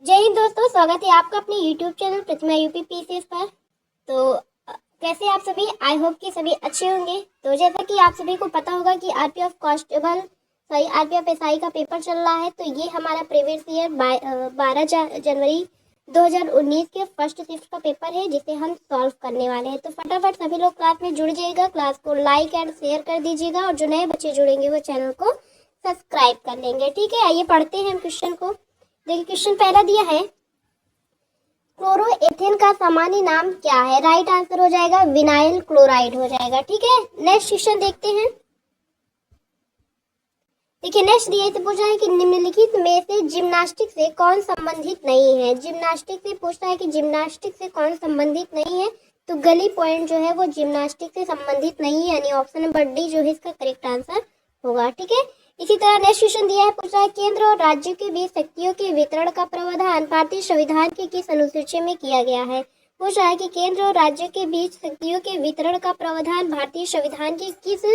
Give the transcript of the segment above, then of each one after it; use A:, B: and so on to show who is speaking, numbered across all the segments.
A: जय हिंद दोस्तों, स्वागत है आपका अपने YouTube चैनल प्रतिमा यूपी पीसीएस पर। तो कैसे आप सभी? आई होप कि सभी अच्छे होंगे। तो जैसा कि आप सभी को पता होगा कि आरपीएफ कांस्टेबल आरपीएफ एसआई का पेपर चल रहा है। तो ये हमारा प्रीवियस ईयर 12 जनवरी 2019 के फर्स्ट शिफ्ट का पेपर है, जिसे हम सॉल्व करने वाले हैं। तो फटाफट सभी लोग क्लास में जुड़ जाइएगा, क्लास को लाइक एंड शेयर कर दीजिएगा, और जो नए बच्चे जुड़ेंगे वो चैनल को सब्सक्राइब कर लेंगे। ठीक है, आइए पढ़ते हैं हम क्वेश्चन को। देखिए, क्वेश्चन पहला दिया है, क्लोरोएथेन का सामान्य नाम क्या है? राइट आंसर हो जाएगा विनाइल क्लोराइड हो जाएगा। ठीक है, नेक्स्ट क्वेश्चन देखते हैं। देखिए, नेक्स्ट दिया से पूछा है कि निम्नलिखित में से जिम्नास्टिक से कौन संबंधित नहीं है? जिम्नास्टिक से पूछता है कि जिम्नास्टिक से कौन संबंधित नहीं है। तो गली पॉइंट जो है वो जिम्नास्टिक से संबंधित नहीं है, यानी ऑप्शन नंबर डी जो है इसका करेक्ट आंसर होगा। ठीक है, इसी तरह नेक्स्ट क्वेश्चन दिया है, पूछा है केंद्र और राज्यों के बीच शक्तियों के वितरण का प्रावधान भारतीय संविधान की किस अनुसूची में किया गया है? पूछा है कि केंद्र और राज्यों के बीच शक्तियों के वितरण का प्रावधान भारतीय संविधान की किस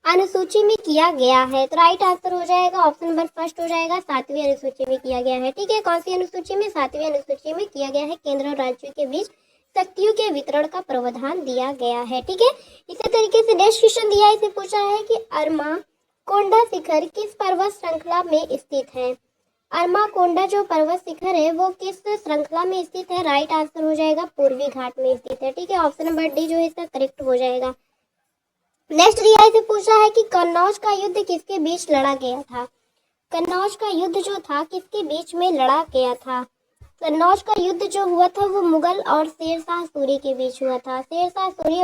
A: अनुसूची में किया गया है? तो राइट आंसर हो जाएगा ऑप्शन नंबर फर्स्ट हो जाएगा, 7वीं अनुसूची में किया गया है। ठीक है, कौन सी अनुसूची में? 7वीं अनुसूची में किया गया है। केंद्र और राज्यों के बीच शक्तियों के वितरण का प्रावधान दिया गया है। ठीक है, इसी तरीके से नेक्स्ट क्वेश्चन दिया है, इसे पूछा है कि अरमा कोंडा शिखर किस पर्वत श्रृंखला में स्थित है? अरमाकोंडा जो पर्वत शिखर है वो किस श्रृंखला में स्थित है? राइट आंसर हो जाएगा पूर्वी घाट में स्थित है। ठीक है, ऑप्शन नंबर डी जो है इसका करेक्ट हो जाएगा। नेक्स्ट रियाई से पूछा है कि कन्नौज का युद्ध किसके बीच लड़ा गया था? कन्नौज का युद्ध जो था किसके बीच में लड़ा गया था? कन्नौज का युद्ध जो हुआ था वो मुगल और शेरशाह सूरी के बीच हुआ था। शेरशाह सूरी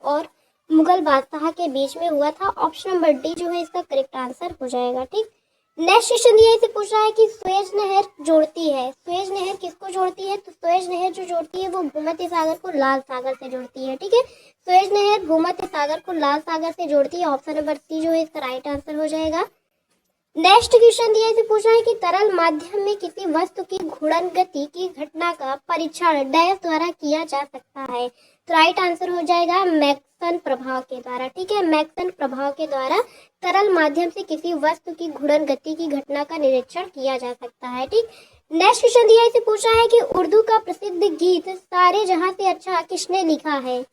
A: और मुगल बादशाह के बीच में हुआ था। ऑप्शन नंबर डी जो है इसका करेक्ट आंसर हो जाएगा। ठीक, नेक्स्ट क्वेश्चन दिया इसे पूछा है कि सुएज नहर जोड़ती है, सुएज नहर किसको जोड़ती है? तो सुएज नहर जो जोड़ती है वो भूमध्य सागर को लाल सागर से जोड़ती है। ठीक है, सुएज नहर भूमध्य सागर को लाल सागर से जोड़ती है। ऑप्शन नंबर सी जो है इसका राइट आंसर हो जाएगा। नेक्स्ट क्वेश्चन दिया इसे पूछा है कि तरल माध्यम में किसी वस्तु की घूर्णन गति की घटना का परीक्षण डैश द्वारा किया जा सकता है? तो राइट आंसर हो जाएगा मैक्सन प्रभाव के द्वारा। ठीक है, मैक्सन प्रभाव के द्वारा तरल माध्यम से किसी वस्तु की घूर्णन गति की घटना का निरीक्षण किया जा सकता है। ठीक, नेक्स्ट क्वेश्चन दिया इसे पूछा है कि उर्दू का प्रसिद्ध गीत सारे जहां से अच्छा किसने लिखा है?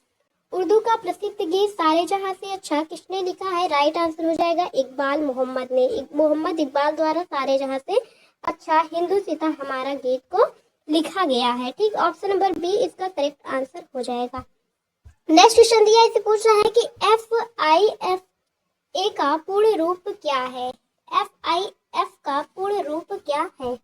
A: उर्दू का प्रसिद्ध गीत सारे जहां से अच्छा किसने लिखा है? राइट आंसर हो जाएगा इकबाल मोहम्मद ने। मोहम्मद इकबाल द्वारा सारे जहां से अच्छा हिंदू सीता हमारा गीत को लिखा गया है। ठीक, ऑप्शन नंबर बी इसका करेक्ट आंसर हो जाएगा। नेक्स्ट क्वेश्चन दिया इसे पूछा है कि FIFA का पूर्ण रूप क्या है? FIF का पूर्ण रूप क्या है?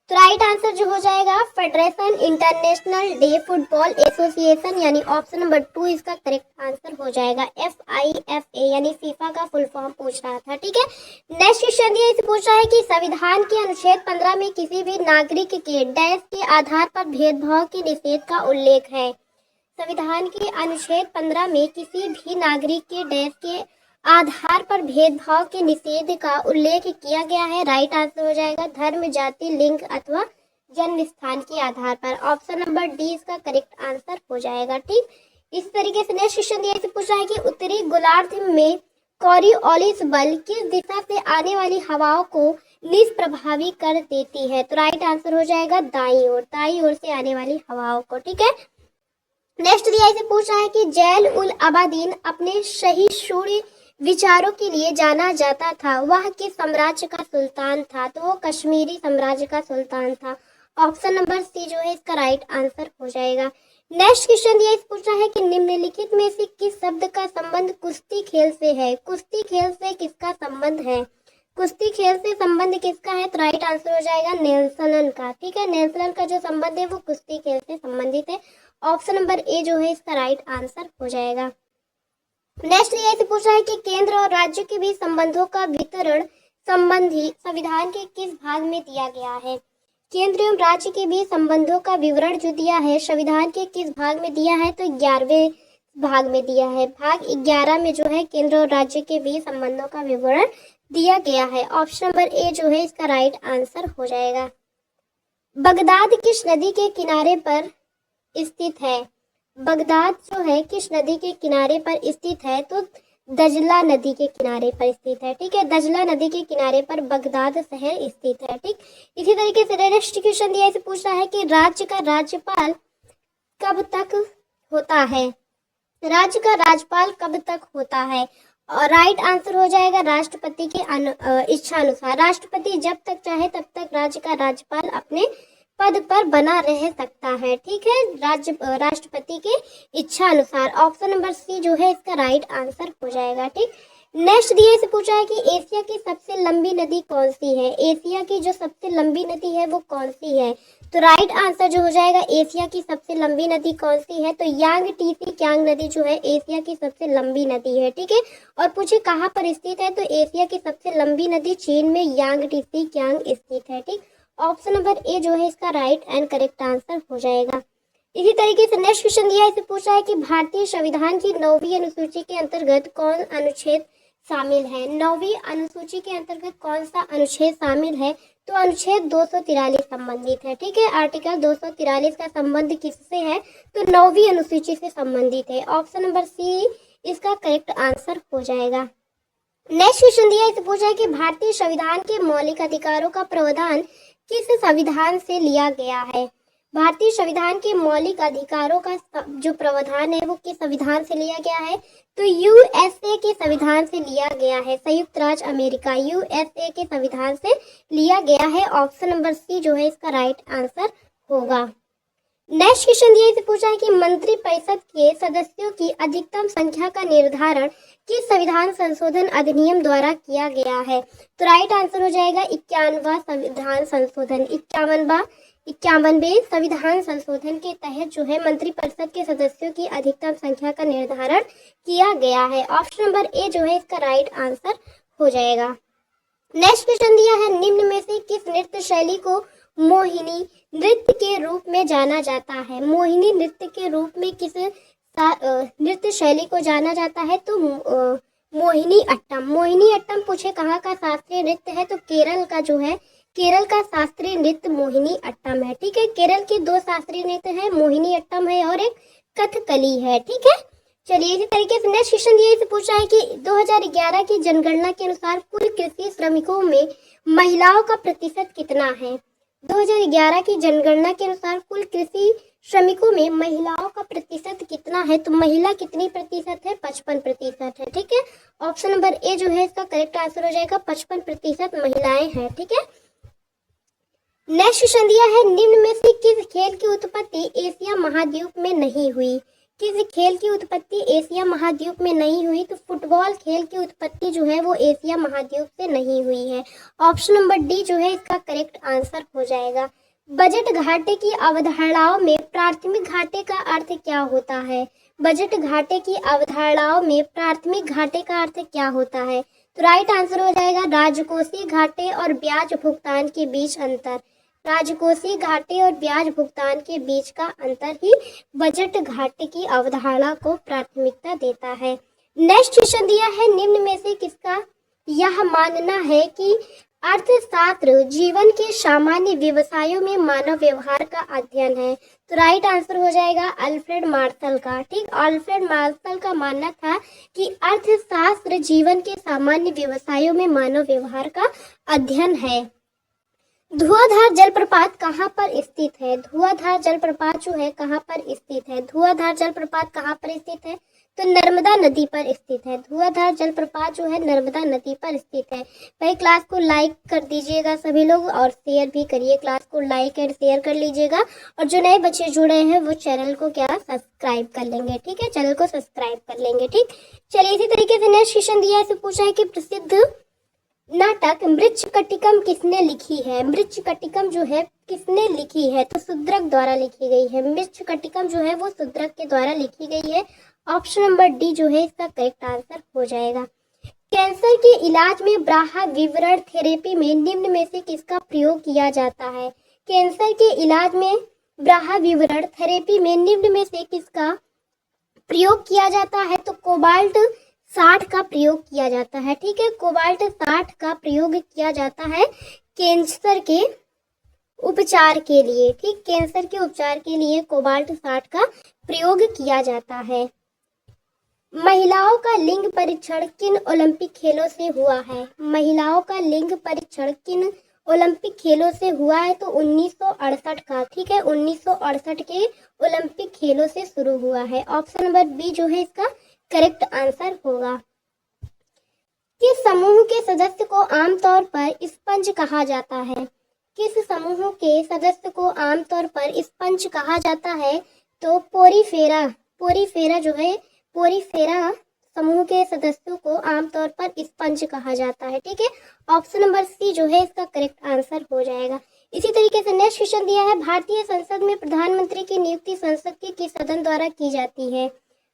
A: तो राइट आंसर जो हो जाएगा federation international day football association, यानी ऑप्शन नंबर 2 इसका करेक्ट आंसर हो जाएगा। FIFA यानी फीफा का फुल फॉर्म पूछ रहा था। ठीक है, नेक्स्ट क्वेश्चन दिया इसे पूछा है कि संविधान के अनुच्छेद 15 में किसी भी नागरिक के डैश के आधार पर भेदभाव के निषेध का उल्लेख है? संविधान के अनुच्छेद 15 में किसी भी नागरिक के डैश के आधार पर भेदभाव के निषेध का उल्लेख किया गया है। राइट आंसर हो जाएगा धर्म, जाति, लिंग अथवा जन्म स्थान के आधार पर। ऑप्शन नंबर डी इसका करेक्ट आंसर हो जाएगा। ठीक, इस तरीके से नेक्स्ट क्वेश्चन दिया पूछा है कि उत्तरी गोलार्ध में कॉरियोलिस बल किस दिशा से आने वाली हवाओं को निष्प्रभावी कर देती है? तो राइट आंसर हो जाएगा दाईं ओर, दाईं ओर से आने वाली हवाओं को। ठीक है, नेक्स्ट दिया इसे पूछा है कि जैल उल अबादीन अपने सहिष्णु विचारों के लिए जाना जाता था, वह किस साम्राज्य का सुल्तान था? तो वो कश्मीरी साम्राज्य का सुल्तान था। ऑप्शन नंबर सी जो है इसका राइट आंसर हो जाएगा। नेक्स्ट क्वेश्चन दिया इस पूछा है कि निम्नलिखित में से किस शब्द का संबंध कुश्ती खेल से है? कुश्ती खेल से किसका संबंध है? कुश्ती खेल से संबंध किसका है? तो राइट आंसर हो जाएगा नेल्सन का। ठीक है, नेल्सन का जो संबंध है वो कुश्ती खेल से संबंधित है। ऑप्शन नंबर ए जो है इसका राइट आंसर हो जाएगा। नेक्स्ट ये से पूछा है कि केंद्र और राज्य के बीच संबंधों का वितरण संबंधी संविधान के किस भाग में दिया गया है? केंद्र एवं राज्य के बीच संबंधों का विवरण जो दिया है संविधान के किस भाग में दिया है? तो 11वें भाग में दिया है। भाग 11 में जो है केंद्र और राज्य के बीच संबंधों का विवरण दिया गया है। ऑप्शन नंबर ए जो है इसका राइट आंसर हो जाएगा। बगदाद किस नदी के किनारे पर स्थित है? बगदाद जो है किस नदी के किनारे पर स्थित है? तो दजला नदी के किनारे पर स्थित है। ठीक है, दजला नदी के किनारे पर बगदाद शहर स्थित है। ठीक, इसी तरीके से नेक्स्ट क्वेश्चन दिया, इसे पूछ रहा है कि राज्य का राज्यपाल कब तक होता है। राज्य का राज्यपाल कब तक होता है, और राइट आंसर हो जाएगा राष्ट्रपति के इच्छा अनुसार। राष्ट्रपति जब तक चाहे तब तक राज्य का राज्यपाल अपने पद पर बना रह सकता है। ठीक है, राष्ट्रपति के इच्छा अनुसार। ऑप्शन नंबर सी जो है इसका राइट आंसर हो जाएगा। ठीक, नेक्स्ट दिया, इसे पूछा है कि एशिया की सबसे लंबी नदी कौन सी है। एशिया की जो सबसे लंबी नदी है वो कौन सी है, तो राइट आंसर जो हो जाएगा एशिया की सबसे लंबी नदी कौन सी है, तो यांग टीसी क्यांग नदी जो है एशिया की सबसे लंबी नदी है। ठीक है, और पूछे कहाँ पर स्थित है, तो एशिया की सबसे लंबी नदी चीन में यांग टीसी क्यांग स्थित है। ठीक, ऑप्शन नंबर ए जो है इसका राइट एंड करेक्ट आंसर हो जाएगा। इसी तरीके से नेक्स्ट क्वेश्चन दिया, इसे पूछा है कि भारतीय संविधान की 9वीं अनुसूची के अंतर्गत कौन अनुच्छेद शामिल है। 9वीं अनुसूची के अंतर्गत कौन सा अनुच्छेद शामिल है, तो अनुच्छेद 243 संबंधित है। ठीक है, आर्टिकल 243 का संबंध किससे है, तो 9वीं अनुसूची से संबंधित है। ऑप्शन नंबर सी इसका करेक्ट आंसर हो जाएगा। नेक्स्ट क्वेश्चन दिया, इसे पूछा है कि भारतीय संविधान के मौलिक अधिकारों का प्रावधान किस संविधान से लिया गया है। भारतीय संविधान के मौलिक अधिकारों का जो प्रावधान है वो किस संविधान से लिया गया है, तो यूएसए के संविधान से लिया गया है। संयुक्त राज्य अमेरिका यूएसए के संविधान से लिया गया है। ऑप्शन नंबर सी जो है इसका राइट आंसर होगा। नेक्स्ट क्वेश्चन दिया, इसे पूछा है कि मंत्रिपरिषद के सदस्यों की अधिकतम संख्या का निर्धारण किस संविधान संशोधन अधिनियम द्वारा किया गया है, तो राइट आंसर हो जाएगा 51वां संविधान संशोधन। 51वें संविधान संशोधन के तहत जो है मंत्रिपरिषद के सदस्यों की अधिकतम संख्या का निर्धारण किया गया है। ऑप्शन नंबर ए जो है इसका राइट आंसर हो जाएगा। नेक्स्ट क्वेश्चन दिया है, निम्न में से किस नृत्य शैली को मोहिनी नृत्य के रूप में जाना जाता है। मोहिनी नृत्य के रूप में किस नृत्य शैली को जाना जाता है, तो मोहिनी अट्टम। मोहिनी अट्टम पूछे कहाँ का शास्त्रीय नृत्य है, तो केरल का जो है केरल का शास्त्रीय नृत्य मोहिनी अट्टम है। ठीक है, केरल के 2 शास्त्रीय नृत्य है, मोहिनी अट्टम है और एक कथकली है। ठीक है, चलिए इसी तरीके से नेक्स्ट क्वेश्चन दिया, इसे पूछा है कि 2011 की जनगणना के अनुसार कुल कृषि श्रमिकों में महिलाओं का प्रतिशत कितना है। 2011 की जनगणना के अनुसार कुल कृषि श्रमिकों में महिलाओं का प्रतिशत कितना है, तो महिला कितनी प्रतिशत है, 55% है। ठीक है, ऑप्शन नंबर ए जो है इसका करेक्ट आंसर हो जाएगा, 55% महिलाएं हैं। ठीक है, नेक्स्ट क्वेश्चन दिया है, निम्न में से किस खेल की उत्पत्ति एशिया महाद्वीप में नहीं हुई। किस खेल की उत्पत्ति एशिया महाद्वीप में नहीं हुई, तो फुटबॉल खेल की उत्पत्ति जो है वो एशिया महाद्वीप से नहीं हुई है। ऑप्शन नंबर डी जो है इसका करेक्ट आंसर हो जाएगा। बजट घाटे की अवधारणाओं में प्राथमिक घाटे का अर्थ क्या होता है। बजट घाटे की अवधारणाओं में प्राथमिक घाटे का अर्थ क्या होता है, तो राइट आंसर हो जाएगा राजकोषीय घाटे और ब्याज भुगतान के बीच अंतर। राजकोषीय घाटे और ब्याज भुगतान के बीच का अंतर ही बजट घाटे की अवधारणा को प्राथमिकता देता है। नेक्स्ट क्वेश्चन दिया है, निम्न में से किसका यह मानना है कि अर्थशास्त्र जीवन के सामान्य व्यवसायों में मानव व्यवहार का अध्ययन है, तो राइट आंसर हो जाएगा अल्फ्रेड मार्शल का। ठीक, अल्फ्रेड मार्शल का मानना था कि अर्थशास्त्र जीवन के सामान्य व्यवसायों में मानव व्यवहार का अध्ययन है। धुआंधार जलप्रपात कहाँ पर स्थित है। धुआंधार जलप्रपात जो है कहाँ पर स्थित है। धुआंधार जलप्रपात कहाँ पर स्थित है, तो नर्मदा नदी पर स्थित है। धुआंधार जलप्रपात जो है नर्मदा नदी पर स्थित है। भाई क्लास को लाइक कर दीजिएगा सभी लोग और शेयर भी करिए। क्लास को लाइक एंड शेयर कर लीजिएगा और जो नए बच्चे जुड़े हैं वो चैनल को क्या सब्सक्राइब कर लेंगे। ठीक है, चैनल को सब्सक्राइब कर लेंगे। ठीक, चलिए इसी तरीके से नेक्स्ट क्वेश्चन दिया है, इसे पूछा है कि प्रसिद्ध नाटक मृच्छकटिकम किसने लिखी है। मृच्छकटिकम जो है किसने लिखी है, तो शूद्रक द्वारा लिखी गई है। मृच्छकटिकम जो है वो शूद्रक के द्वारा लिखी गई है। ऑप्शन नंबर डी जो है इसका करेक्ट आंसर हो जाएगा। कैंसर के इलाज में ब्राहा विवरण थेरेपी में निम्न में से किसका प्रयोग किया जाता है। कैंसर के इलाज में ब्राहा विवरण थेरेपी में निम्न में से किसका प्रयोग किया जाता है, तो कोबाल्ट 60 का प्रयोग किया जाता है। ठीक है, कोबाल्ट 60 का प्रयोग किया जाता है कैंसर के उपचार के लिए। ठीक, कैंसर के उपचार के लिए कोबाल्ट 60 का प्रयोग किया जाता है। महिलाओं का लिंग परीक्षण किन ओलंपिक खेलों से हुआ है? महिलाओं का लिंग परीक्षण किन ओलंपिक खेलों से हुआ है? तो 1968 का, ठीक है, 1968 के ओलंपिक खेलों से शुरू हुआ है। ऑप्शन नंबर बी जो है इसका करेक्ट आंसर होगा। किस समूह के सदस्य को आमतौर पर स्पंज कहा जाता है? किस समूह के सदस्य को आमतौर पर स्पंज कहा जाता है? तो पोरीफेरा जो है, पोरीफेरा समूह के सदस्यों को आमतौर पर स्पंज कहा जाता है, ठीक है। ऑप्शन नंबर सी जो है इसका करेक्ट आंसर हो जाएगा। इसी तरीके से नेक्स्ट क्वेश्चन दिया है, भारतीय संसद में प्रधानमंत्री की नियुक्ति संसद के किस सदन द्वारा की जाती है?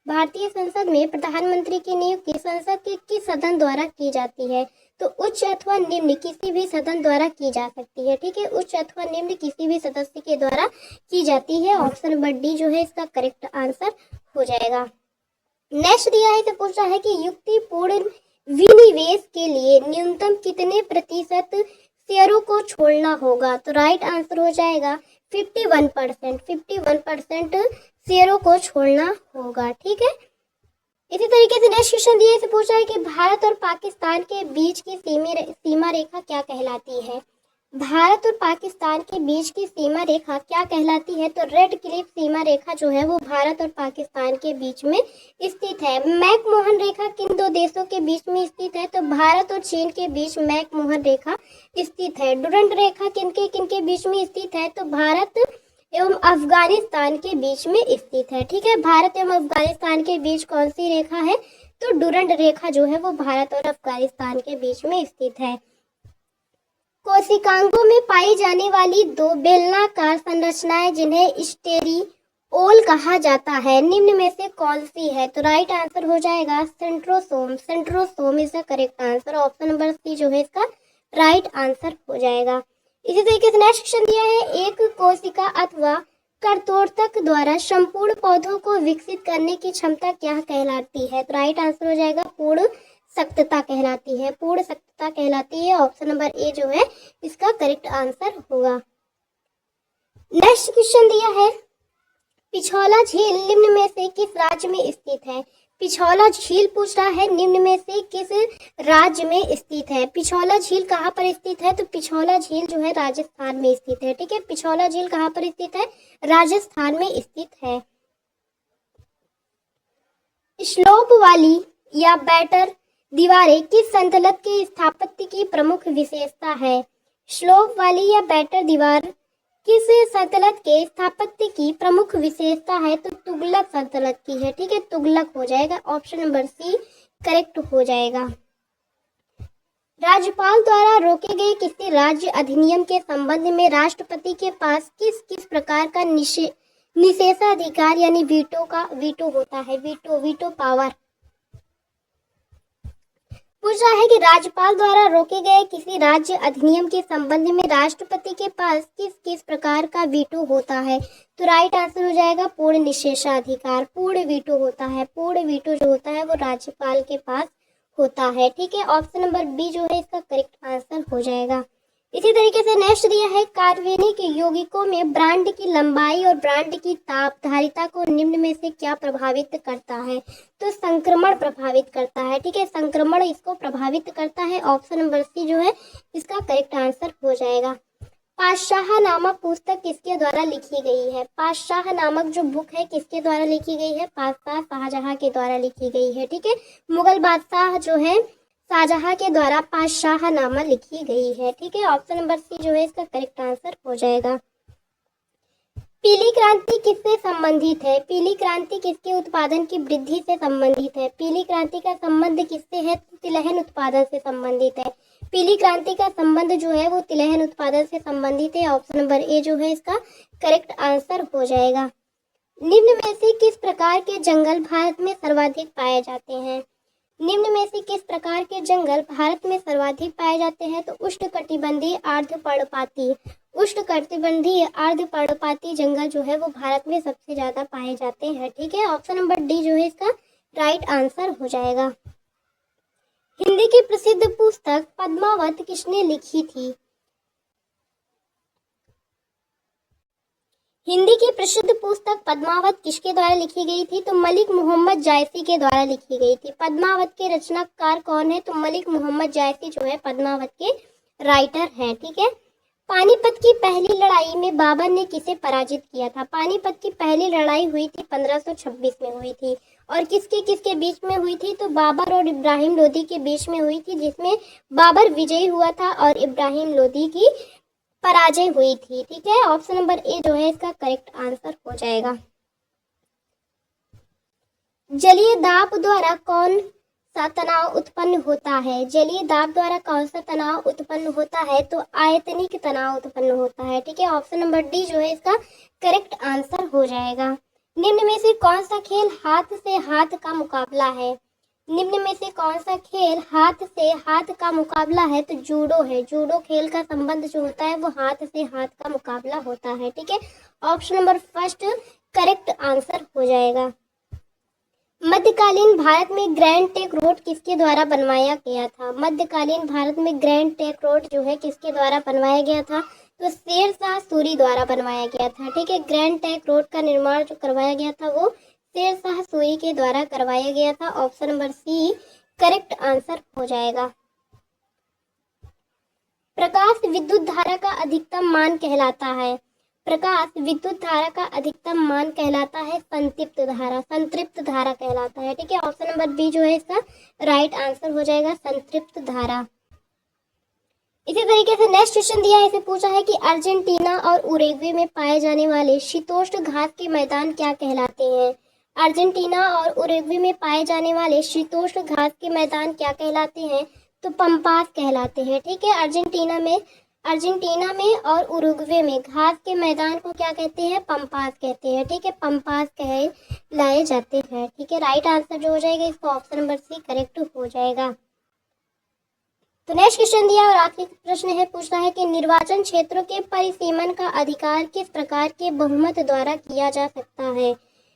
A: भारतीय संसद में प्रधानमंत्री की नियुक्ति संसद के किस सदन द्वारा की जाती है? तो उच्च अथवा निम्न किसी भी सदन द्वारा की जा सकती है, ठीक है, उच्च अथवा निम्न किसी भी सदस्य के द्वारा की जाती है। ऑप्शन नंबर डी जो है इसका करेक्ट आंसर हो जाएगा। नेक्स्ट दिया है, तो पूछा है कि युक्तिपूर्ण विनिवेश के लिए न्यूनतम कितने प्रतिशत शेयरों को छोड़ना होगा? तो राइट आंसर हो जाएगा 51%। 51% शेयरों को छोड़ना होगा, ठीक है। इसी तरीके से नेक्स्ट क्वेश्चन दिया है, पूछा है कि भारत और पाकिस्तान के बीच की सीमा रेखा क्या कहलाती है? भारत और पाकिस्तान के बीच की सीमा रेखा क्या कहलाती है? तो रेड क्लिफ सीमा रेखा जो है वो भारत और पाकिस्तान के बीच में स्थित है। मैकमोहन रेखा किन दो देशों के बीच में स्थित है? तो भारत और चीन के बीच मैकमोहन रेखा स्थित है। डुरंड रेखा किनके बीच में स्थित है? तो भारत एवं अफगानिस्तान के बीच में स्थित है, ठीक है। भारत एवं अफगानिस्तान के बीच कौन सी रेखा है? तो डुरंड रेखा जो है वो भारत और अफगानिस्तान के बीच में स्थित है। कोशिकांगों में पाई जाने वाली दो बेलनाकार संरचनाएं जिन्हें स्टेरिओल कहा जाता है, निम्न में से कौन सी है? तो राइट आंसर हो जाएगा centrosome. Centrosome is the correct answer. Option number C जो है इसका राइट आंसर हो जाएगा। इसी तरीके से नेक्स्ट क्वेश्चन दिया है, एक कोशिका अथवा कर्तोतक द्वारा संपूर्ण पौधों को विकसित करने की क्षमता क्या कहलाती है? तो राइट आंसर हो जाएगा पूर्ण सख्तता कहलाती है। पूर्ण सख्तता कहलाती है। ऑप्शन नंबर ए जो है इसका करेक्ट आंसर होगा। नेक्स्ट क्वेश्चन दिया है, पिछौला झील निम्न में से किस राज्य में स्थित है? पिछौला झील पूछ रहा है निम्न में से किस राज्य में स्थित है? पिछौला झील कहाँ पर स्थित है? तो पिछौला झील जो है राजस्थान में स्थित है, ठीक है। पिछौला झील कहाँ पर स्थित है? राजस्थान में स्थित है। स्लोप वाली या बैटर दीवारें किस संतलत के स्थापत्य की प्रमुख विशेषता है? स्लोप वाली या बैटर दीवार किस संतलत के स्थापत्य की प्रमुख विशेषता है? तो तुगलक संतलत की है, ठीक है, तुगलक हो जाएगा। ऑप्शन नंबर सी करेक्ट हो जाएगा। राज्यपाल द्वारा रोके गए किसी राज्य अधिनियम के संबंध में राष्ट्रपति के पास किस किस प्रकार का निषेधाधिकार यानी वीटो होता है? वीटो पावर पूछ रहा है कि राज्यपाल द्वारा रोके गए किसी राज्य अधिनियम के संबंध में राष्ट्रपति के पास किस किस प्रकार का वीटो होता है? तो राइट आंसर हो जाएगा पूर्ण निषेधाधिकार। पूर्ण वीटो होता है। पूर्ण वीटो जो होता है वो राज्यपाल के पास होता है, ठीक है। ऑप्शन नंबर बी जो है इसका करेक्ट आंसर हो जाएगा। इसी तरीके से नेक्स्ट दिया है, कार्बनिक यौगिकों में ब्रांड की लंबाई और ब्रांड की ताप धारिता को निम्न में से क्या प्रभावित करता है? तो संक्रमण प्रभावित करता है, ठीक है, संक्रमण इसको प्रभावित करता है। ऑप्शन नंबर सी जो है इसका करेक्ट आंसर हो जाएगा। पातशाह नामक पुस्तक किसके द्वारा लिखी गई है? पातशाह नामक जो बुक है किसके द्वारा लिखी गई है? बादशाह शाहजहां के द्वारा लिखी गई है, ठीक है। मुगल बादशाह जो है शाहजहां के द्वारा पातशाहनामा लिखी गई है, ठीक है। ऑप्शन नंबर सी जो है इसका करेक्ट आंसर हो जाएगा। पीली क्रांति किससे संबंधित है? पीली क्रांति किसके उत्पादन की वृद्धि से संबंधित है? पीली क्रांति का संबंध किससे है? तिलहन उत्पादन से संबंधित है। पीली क्रांति का संबंध जो है वो तिलहन उत्पादन से संबंधित है। ऑप्शन नंबर ए जो है इसका करेक्ट आंसर हो जाएगा। निम्न में से किस प्रकार के जंगल भारत में सर्वाधिक पाए जाते हैं? निम्न में से किस प्रकार के जंगल भारत में सर्वाधिक पाए जाते हैं? तो उष्णकटिबंधीय अर्धपर्णपाती अर्धपर्णपाती जंगल जो है वो भारत में सबसे ज्यादा पाए जाते हैं, ठीक है। ऑप्शन नंबर डी जो है इसका राइट आंसर हो जाएगा। हिंदी की प्रसिद्ध पुस्तक पद्मावत किसने लिखी थी? हिंदी की प्रसिद्ध पुस्तक पद्मावत किसके द्वारा लिखी गई थी? तो मलिक मोहम्मद जायसी के द्वारा लिखी गई थी। पद्मावत के रचनाकार कौन है? तो मलिक मोहम्मद जायसी जो है पद्मावत के राइटर हैं। ठीक है। पानीपत की पहली लड़ाई में बाबर ने किसे पराजित किया था? पानीपत की पहली लड़ाई हुई थी 1526 में हुई थी। और किसके किसके बीच में हुई थी? तो बाबर और इब्राहिम लोदी के बीच में हुई थी, जिसमें बाबर विजयी हुआ था और इब्राहिम लोदी की पराजय हुई थी। ठीक है। ऑप्शन नंबर ए जो है इसका करेक्ट आंसर हो जाएगा। जलीय दाब द्वारा कौन सा तनाव उत्पन्न होता है? जलीय दाब द्वारा कौन सा तनाव उत्पन्न होता है? तो आयतनिक तनाव उत्पन्न होता है। ठीक है। ऑप्शन नंबर डी जो है इसका करेक्ट आंसर हो जाएगा। निम्न में से कौन सा खेल हाथ से हाथ का मुकाबला है? निम्न में से कौन सा खेल हाथ से हाथ का मुकाबला है? तो जूडो है। जूडो खेल का संबंध जो होता है वो हाथ से हाथ का मुकाबला होता है। ठीक है। Option number first correct answer हो जाएगा। मध्यकालीन भारत में ग्रैंड ट्रंक रोड किसके द्वारा बनवाया गया था? मध्यकालीन भारत में ग्रैंड ट्रंक रोड जो है किसके द्वारा बनवाया गया था? तो शेर शाह सूरी द्वारा बनवाया गया था। ठीक है। ग्रैंड ट्रंक रोड का निर्माण जो करवाया गया था वो शेर शाह सूरी के द्वारा करवाया गया था। Option number C correct answer हो जाएगा। प्रकाश विद्युत धारा का अधिकतम मान कहलाता है। प्रकाश विद्युत धारा का अधिकतम मान कहलाता है संतृप्त धारा। संतृप्त धारा कहलाता है। ठीक है। ऑप्शन नंबर बी जो है इसका राइट आंसर हो जाएगा, संतृप्त धारा। इसी तरीके से नेक्स्ट क्वेश्चन दिया है, इसे पूछा है कि अर्जेंटीना और उरुग्वे में पाए जाने वाले शीतोष्ण घास के मैदान क्या कहलाते हैं? अर्जेंटीना और उरुग्वे में पाए जाने वाले शीतोष्ण घास के मैदान क्या कहलाते हैं? तो पंपास कहलाते हैं। ठीक है। अर्जेंटीना में और उरुग्वे में घास के मैदान को क्या कहते हैं? पंपास कहते हैं। ठीक है। पंपास कहलाए जाते हैं। ठीक है। राइट आंसर जो हो जाएगा इसका ऑप्शन नंबर सी करेक्ट हो जाएगा। तो नेक्स्ट क्वेश्चन दिया और आखिरी प्रश्न है, पूछना है कि निर्वाचन क्षेत्रों के परिसीमन का अधिकार किस प्रकार के बहुमत द्वारा किया जा सकता है?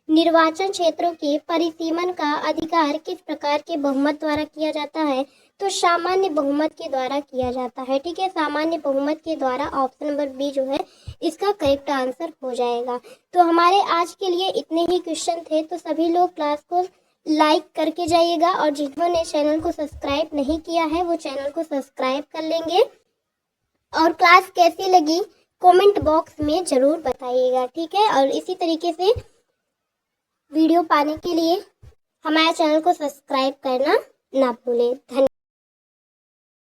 A: निर्वाचन क्षेत्रों के परिसीमन का अधिकार किस प्रकार के बहुमत द्वारा किया जाता है? तो सामान्य बहुमत के द्वारा किया जाता है। ठीक है। सामान्य बहुमत के द्वारा ऑप्शन नंबर बी जो है इसका करेक्ट आंसर हो जाएगा। तो हमारे आज के लिए इतने ही क्वेश्चन थे। तो सभी लोग क्लास को लाइक करके जाइएगा और जिन्होंने चैनल को सब्सक्राइब नहीं किया है वो चैनल को सब्सक्राइब कर लेंगे। और क्लास कैसी लगी कमेंट बॉक्स में ज़रूर बताइएगा। ठीक है। और इसी तरीके से वीडियो पाने के लिए हमारे चैनल को सब्सक्राइब करना ना भूलें। धन्यवाद।